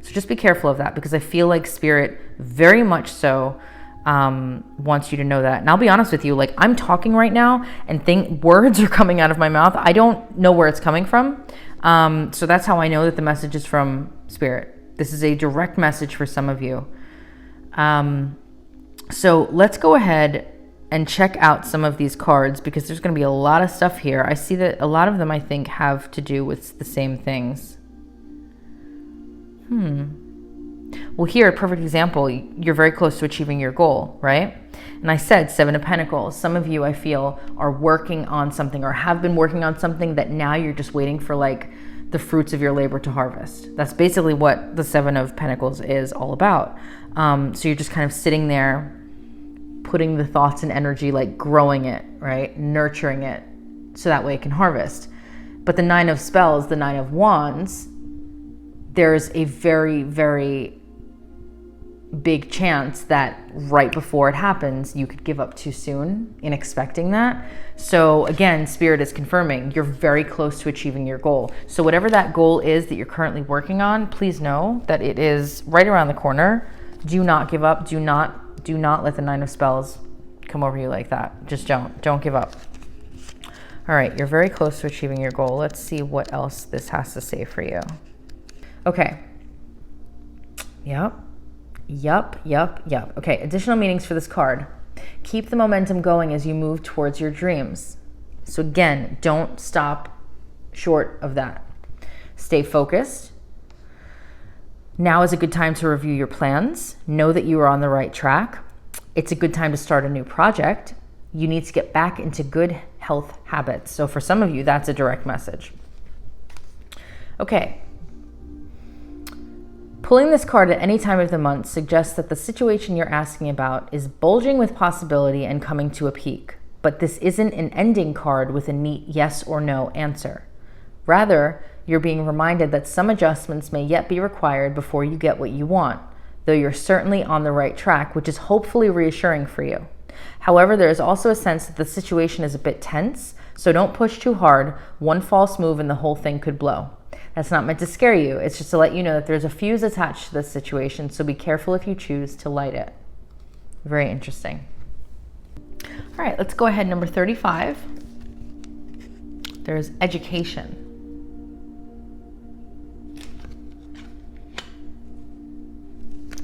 So just be careful of that, because I feel like Spirit very much so wants you to know that. And I'll be honest with you, like, I'm talking right now and words are coming out of my mouth. I don't know where it's coming from. So that's how I know that the message is from Spirit. This is a direct message for some of you. So let's go ahead and check out some of these cards, because there's going to be a lot of stuff here. I see that a lot of them, I think, have to do with the same things. Well, here, a perfect example, you're very close to achieving your goal, right? And I said Seven of Pentacles. Some of you, I feel, are working on something or have been working on something that now you're just waiting for, like, the fruits of your labor to harvest. That's basically what the Seven of Pentacles is all about. So you're just kind of sitting there, putting the thoughts and energy, like growing it, right? Nurturing it so that way it can harvest. But the Nine of Spells, the Nine of Wands, there's a very, very big chance that right before it happens, you could give up too soon in expecting that. So again, Spirit is confirming you're very close to achieving your goal. So whatever that goal is that you're currently working on, please know that it is right around the corner. Do not give up. Do not let the Nine of Spells come over you like that. Just don't give up. All right, you're very close to achieving your goal. Let's see what else this has to say for you. Okay. Yep. Okay, additional meanings for this card. Keep the momentum going as you move towards your dreams. So again, don't stop short of that. Stay focused. Now is a good time to review your plans. Know that you are on the right track. It's a good time to start a new project. You need to get back into good health habits. So for some of you, that's a direct message. Okay. Pulling this card at any time of the month suggests that the situation you're asking about is bulging with possibility and coming to a peak. But this isn't an ending card with a neat yes or no answer. Rather, you're being reminded that some adjustments may yet be required before you get what you want, though you're certainly on the right track, which is hopefully reassuring for you. However, there is also a sense that the situation is a bit tense, so don't push too hard. One false move and the whole thing could blow. That's not meant to scare you. It's just to let you know that there's a fuse attached to this situation, so be careful if you choose to light it. Very interesting. All right, let's go ahead. Number 35. There's education.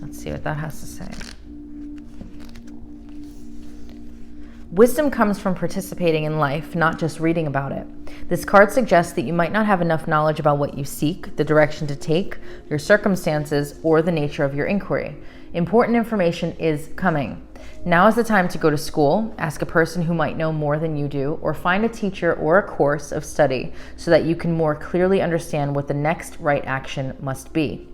Let's see what that has to say. Wisdom comes from participating in life, not just reading about it. This card suggests that you might not have enough knowledge about what you seek, the direction to take, your circumstances, or the nature of your inquiry. Important information is coming. Now is the time to go to school, ask a person who might know more than you do, or find a teacher or a course of study so that you can more clearly understand what the next right action must be.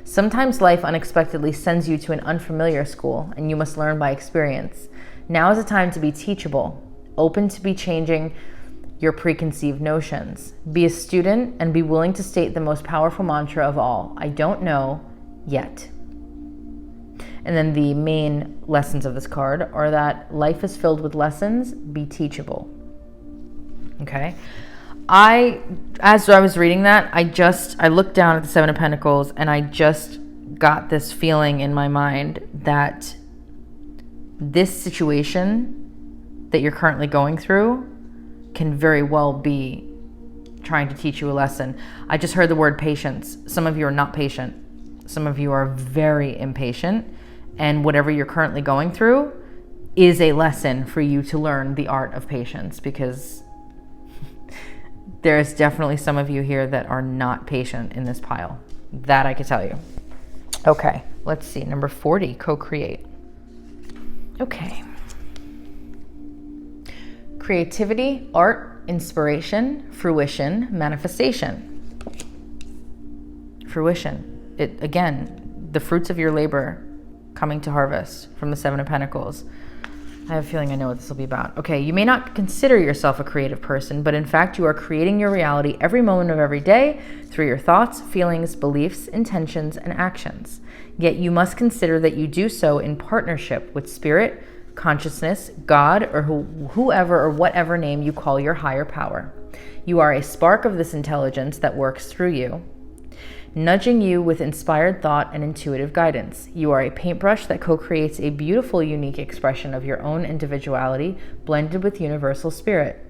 Sometimes life unexpectedly sends you to an unfamiliar school, and you must learn by experience. Now is the time to be teachable, open to be changing your preconceived notions. Be a student and be willing to state the most powerful mantra of all: I don't know yet. And then the main lessons of this card are that life is filled with lessons, be teachable. Okay. As I was reading that, I looked down at the Seven of Pentacles and I just got this feeling in my mind that this situation that you're currently going through can very well be trying to teach you a lesson. I just heard the word patience. Some of you are not patient. Some of you are very impatient. And whatever you're currently going through is a lesson for you to learn the art of patience, because there's definitely some of you here that are not patient in this pile. That I could tell you. Okay, let's see. Number 40, co-create. Okay. Creativity, art, inspiration, fruition, manifestation. Fruition. It, again, the fruits of your labor coming to harvest from the Seven of Pentacles. I have a feeling I know what this will be about. Okay, you may not consider yourself a creative person, but in fact you are creating your reality every moment of every day through your thoughts, feelings, beliefs, intentions, and actions. Yet you must consider that you do so in partnership with spirit, consciousness, God, or whoever or whatever name you call your higher power. You are a spark of this intelligence that works through you, nudging you with inspired thought and intuitive guidance. You are a paintbrush that co-creates a beautiful, unique expression of your own individuality blended with universal spirit.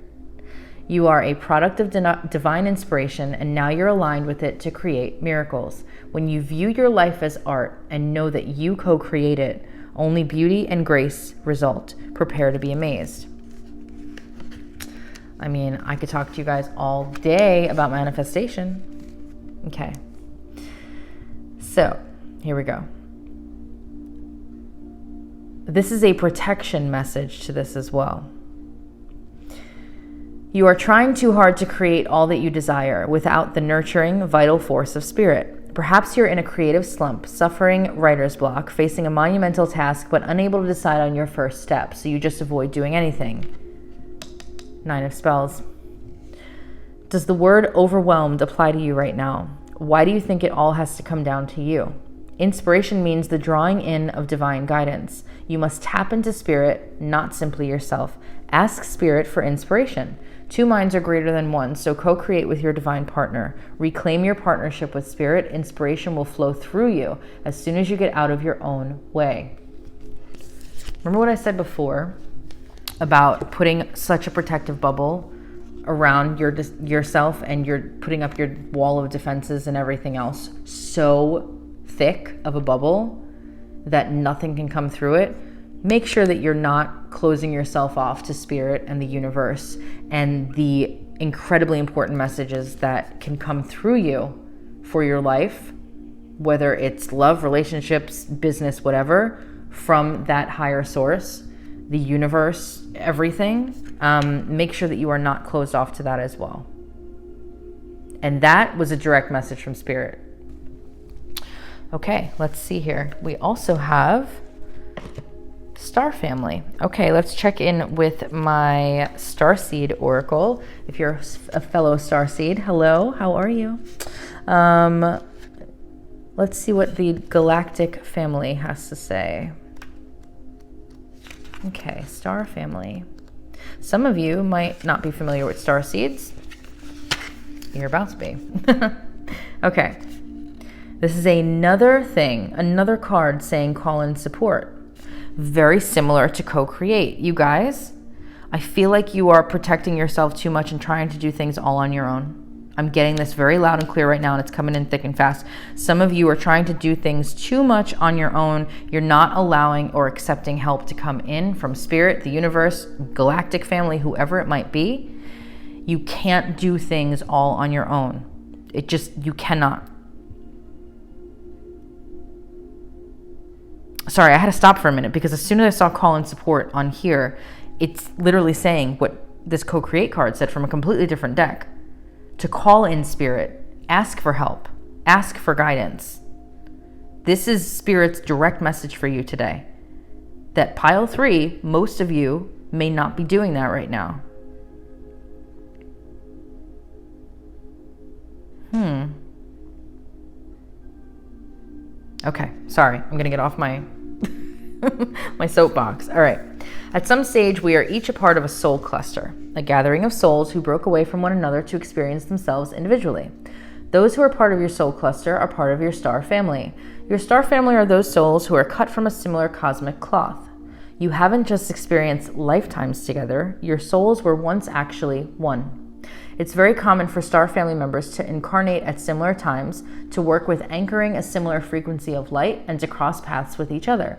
You are a product of divine inspiration, and now you're aligned with it to create miracles. When you view your life as art and know that you co-create it, only beauty and grace result. Prepare to be amazed. I mean, I could talk to you guys all day about manifestation. Okay. So, here we go. This is a protection message to this as well. You are trying too hard to create all that you desire without the nurturing, vital force of spirit. Perhaps you're in a creative slump, suffering writer's block, facing a monumental task, but unable to decide on your first step, so you just avoid doing anything. Nine of Spells. Does the word overwhelmed apply to you right now? Why do you think it all has to come down to you? Inspiration means the drawing in of divine guidance. You must tap into spirit, not simply yourself. Ask spirit for inspiration. Two minds are greater than one, so co-create with your divine partner. Reclaim your partnership with spirit. Inspiration will flow through you as soon as you get out of your own way. Remember what I said before about putting such a protective bubble around yourself, and you're putting up your wall of defenses and everything else so thick of a bubble that nothing can come through it? Make sure that you're not closing yourself off to spirit and the universe and the incredibly important messages that can come through you for your life, whether it's love, relationships, business, whatever, from that higher source, the universe, everything. Make sure that you are not closed off to that as well. And that was a direct message from spirit. Okay, let's see here. We also have Star Family. Okay, let's check in with my Starseed Oracle. If you're a fellow Starseed, hello, how are you? Let's see what the Galactic Family has to say. Okay, Star Family. Some of you might not be familiar with starseeds. You're about to be. Okay. This is another thing, another card saying call in support. Very similar to co-create. You guys, I feel like you are protecting yourself too much and trying to do things all on your own. I'm getting this very loud and clear right now, and it's coming in thick and fast. Some of you are trying to do things too much on your own. You're not allowing or accepting help to come in from spirit, the universe, galactic family, whoever it might be. You can't do things all on your own. You cannot. Sorry, I had to stop for a minute because as soon as I saw call and support on here, it's literally saying what this co-create card said from a completely different deck. To call in spirit, ask for help, ask for guidance. This is spirit's direct message for you today. That pile 3, most of you may not be doing that right now. Okay, sorry, I'm gonna get off my my soapbox. All right. At some stage, we are each a part of a soul cluster, a gathering of souls who broke away from one another to experience themselves individually. Those who are part of your soul cluster are part of your star family. Your star family are those souls who are cut from a similar cosmic cloth. You haven't just experienced lifetimes together. Your souls were once actually one. It's very common for star family members to incarnate at similar times, to work with anchoring a similar frequency of light, and to cross paths with each other.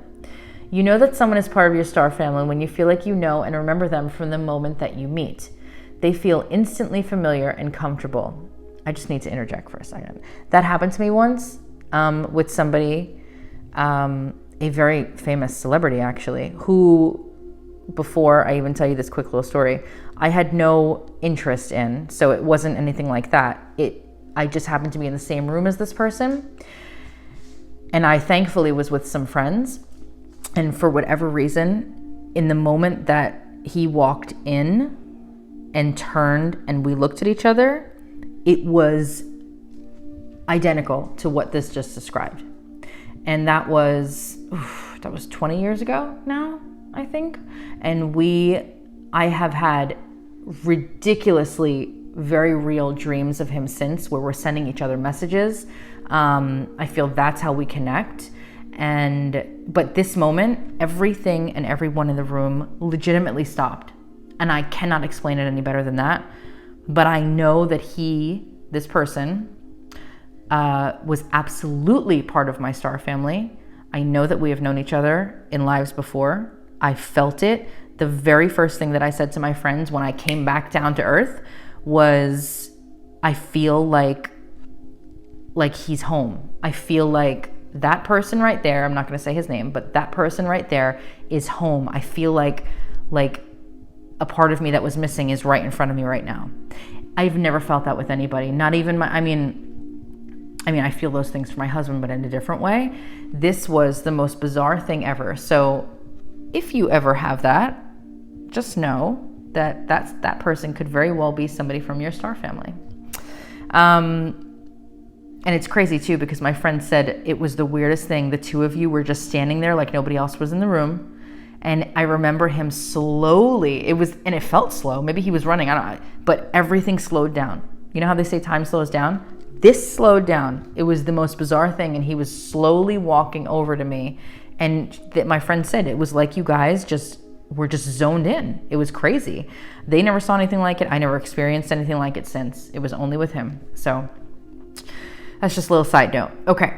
You know that someone is part of your star family when you feel like you know and remember them from the moment that you meet. They feel instantly familiar and comfortable. I just need to interject for a second. That happened to me once with somebody, a very famous celebrity actually, who, before I even tell you this quick little story, I had no interest in, so it wasn't anything like that. I just happened to be in the same room as this person, and I thankfully was with some friends. And for whatever reason, in the moment that he walked in and turned and we looked at each other, it was identical to what this just described. And that was 20 years ago now, I think. And I have had ridiculously very real dreams of him since, where we're sending each other messages. I feel that's how we connect. But this moment, everything and everyone in the room legitimately stopped. And I cannot explain it any better than that. But I know that this person, was absolutely part of my star family. I know that we have known each other in lives before. I felt it. The very first thing that I said to my friends when I came back down to earth was, I feel like he's home. I feel like that person right there, I'm not going to say his name, but that person right there is home. I feel like a part of me that was missing is right in front of me right now. I've never felt that with anybody, not even I mean, I feel those things for my husband, but in a different way. This was the most bizarre thing ever. So if you ever have that, just know that that person could very well be somebody from your star family. And it's crazy too, because my friend said it was the weirdest thing. The two of you were just standing there like nobody else was in the room. And I remember him slowly, and it felt slow. Maybe he was running, I don't know, but everything slowed down. You know how they say time slows down? This slowed down. It was the most bizarre thing. And he was slowly walking over to me. And my friend said it was like you guys were just zoned in. It was crazy. They never saw anything like it. I never experienced anything like it since. It was only with him. So that's just a little side note. Okay.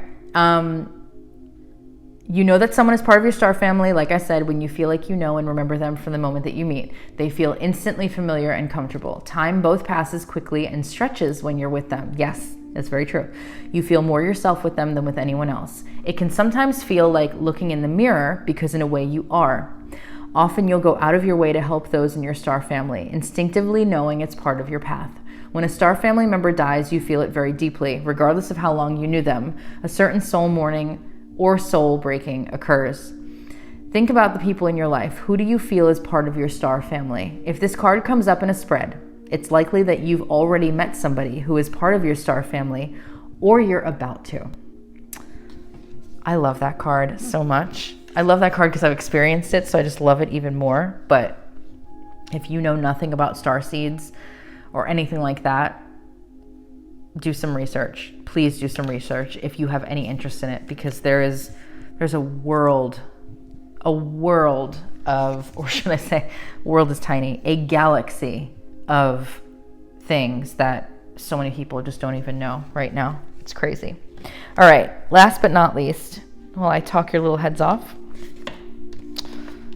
You know that someone is part of your star family, like I said, when you feel like you know and remember them from the moment that you meet. They feel instantly familiar and comfortable. Time both passes quickly and stretches when you're with them. Yes, that's very true. You feel more yourself with them than with anyone else. It can sometimes feel like looking in the mirror, because in a way you are. Often you'll go out of your way to help those in your star family, instinctively knowing it's part of your path. When a star family member dies, you feel it very deeply, regardless of how long you knew them. A certain soul mourning or soul breaking occurs. Think about the people in your life. Who do you feel is part of your star family? If this card comes up in a spread, it's likely that you've already met somebody who is part of your star family, or you're about to. I love that card so much. I love that card because I've experienced it, so I just love it even more. But if you know nothing about starseeds or anything like that, do some research. Please do some research if you have any interest in it, because there's a world of, or should I say, world is tiny, a galaxy of things that so many people just don't even know right now. It's crazy. All right, last but not least, while I talk your little heads off.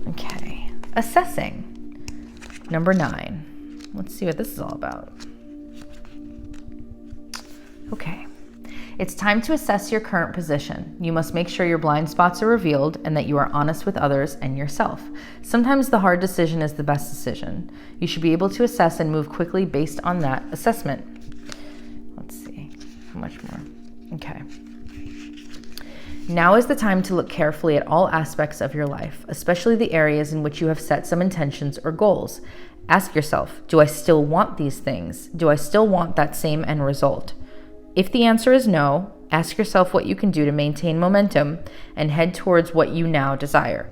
Okay, assessing. Number 9. Let's see what this is all about. Okay. It's time to assess your current position. You must make sure your blind spots are revealed and that you are honest with others and yourself. Sometimes the hard decision is the best decision. You should be able to assess and move quickly based on that assessment. Let's see, how much more? Okay. Now is the time to look carefully at all aspects of your life, especially the areas in which you have set some intentions or goals. Ask yourself, do I still want these things? Do I still want that same end result? If the answer is no, ask yourself what you can do to maintain momentum and head towards what you now desire.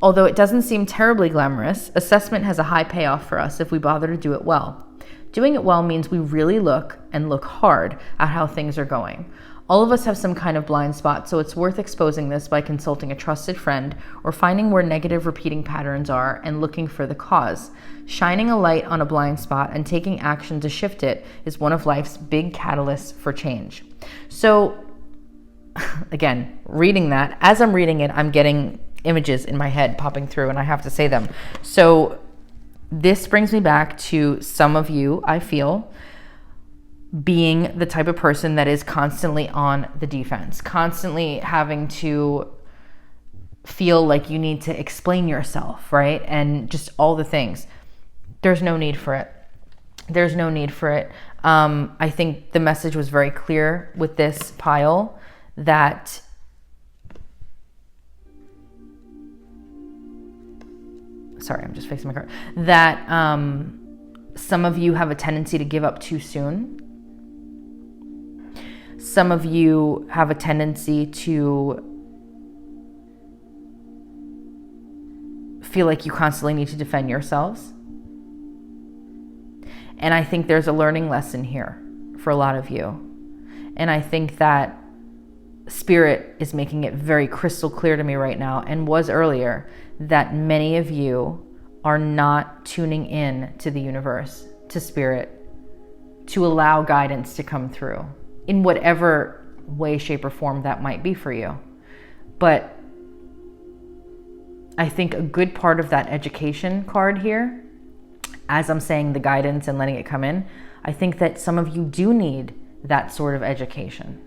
Although it doesn't seem terribly glamorous, assessment has a high payoff for us if we bother to do it well. Doing it well means we really look hard at how things are going. All of us have some kind of blind spot, so it's worth exposing this by consulting a trusted friend or finding where negative repeating patterns are and looking for the cause. Shining a light on a blind spot and taking action to shift it is one of life's big catalysts for change. So, again, reading that, as I'm reading it, I'm getting images in my head popping through, and I have to say them. So this brings me back to some of you, I feel, being the type of person that is constantly on the defense, constantly having to feel like you need to explain yourself, right? And just all the things. There's no need for it. There's no need for it. I think the message was very clear with this pile that sorry, I'm just fixing my card. That some of you have a tendency to give up too soon. Some of you have a tendency to feel like you constantly need to defend yourselves. And I think there's a learning lesson here for a lot of you. And I think that Spirit is making it very crystal clear to me right now, and was earlier, that many of you are not tuning in to the universe, to Spirit, to allow guidance to come through in whatever way, shape, or form that might be for you. But I think a good part of that education card here, as I'm saying the guidance and letting it come in, I think that some of you do need that sort of education,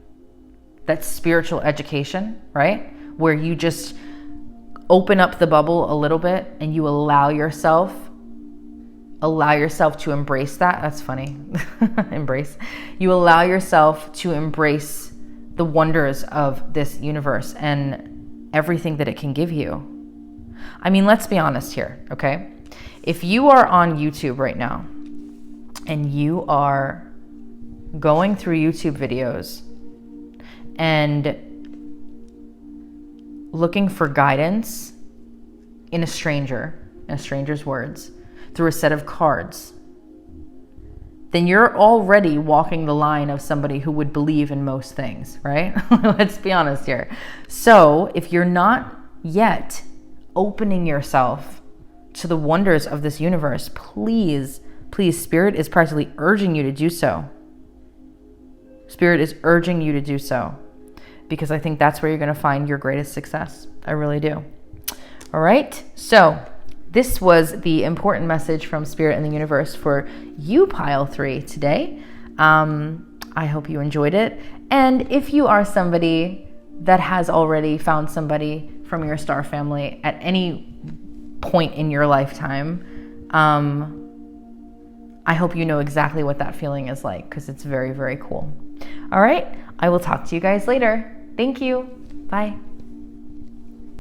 that spiritual education, right? Where you just open up the bubble a little bit and you allow yourself to embrace that. That's funny. Embrace. You allow yourself to embrace the wonders of this universe and everything that it can give you. I mean, let's be honest here, okay? If you are on YouTube right now and you are going through YouTube videos and looking for guidance in a stranger's words, through a set of cards, then you're already walking the line of somebody who would believe in most things, right? Let's be honest here. So if you're not yet opening yourself to the wonders of this universe, please, Spirit is practically urging you to do so. Spirit is urging you to do so, because I think that's where you're going to find your greatest success. I really do. All right. So this was the important message from Spirit and the universe for you, pile 3, today. I hope you enjoyed it. And if you are somebody that has already found somebody from your star family at any point in your lifetime, I hope you know exactly what that feeling is like, because it's very, very cool. All right. I will talk to you guys later. Thank you. Bye.